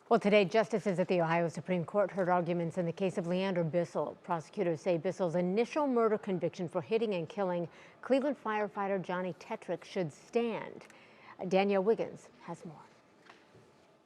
Well, today, justices at the Ohio Supreme Court heard arguments in the case of Leander Bissell. Prosecutors say Bissell's initial murder conviction for hitting and killing Cleveland firefighter Johnny Tetrick should stand. Danielle Wiggins has more.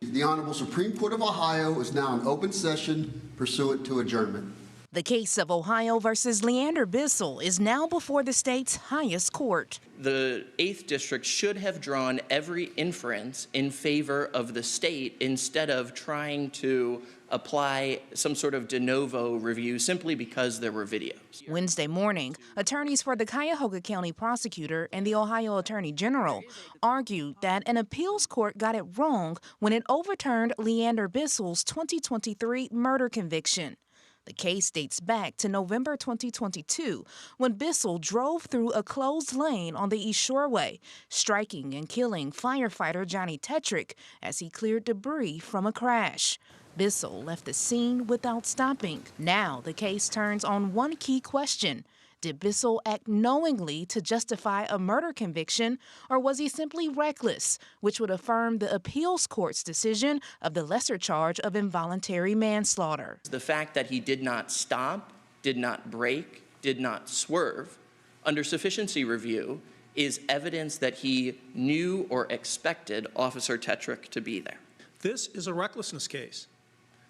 The Honorable Supreme Court of Ohio is now in open session pursuant to adjournment. The case of Ohio versus Leander Bissell is now before the state's highest court. The 8th District should have drawn every inference in favor of the state instead of trying to apply some sort of de novo review simply because there were videos. Wednesday morning, attorneys for the Cuyahoga County Prosecutor and the Ohio Attorney General argued that an appeals court got it wrong when it overturned Leander Bissell's 2023 murder conviction. The case dates back to November 2022, when Bissell drove through a closed lane on the East Shoreway, striking and killing firefighter Johnny Tetrick as he cleared debris from a crash. Bissell left the scene without stopping. Now the case turns on one key question. Did Bissell act knowingly to justify a murder conviction, or was he simply reckless, which would affirm the appeals court's decision of the lesser charge of involuntary manslaughter? The fact that he did not stop, did not brake, did not swerve, under sufficiency review, is evidence that he knew or expected Officer Tetrick to be there. This is a recklessness case.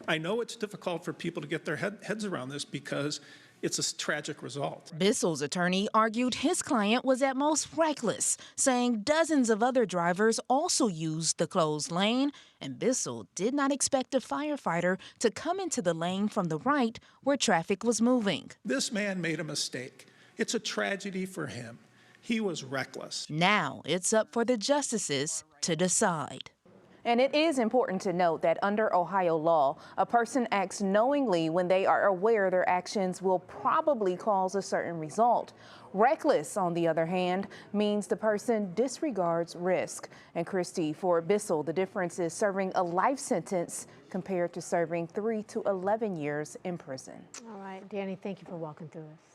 I know it's difficult for people to get their heads around this because it's a tragic result. Bissell's attorney argued his client was at most reckless, saying dozens of other drivers also used the closed lane, and Bissell did not expect a firefighter to come into the lane from the right where traffic was moving. This man made a mistake. It's a tragedy for him. He was reckless. Now it's up for the justices to decide. And it is important to note that under Ohio law, a person acts knowingly when they are aware their actions will probably cause a certain result. Reckless, on the other hand, means the person disregards risk. And Christy, for Bissell, the difference is serving a life sentence compared to serving 3 to 11 years in prison. All right, Danny, thank you for walking through us.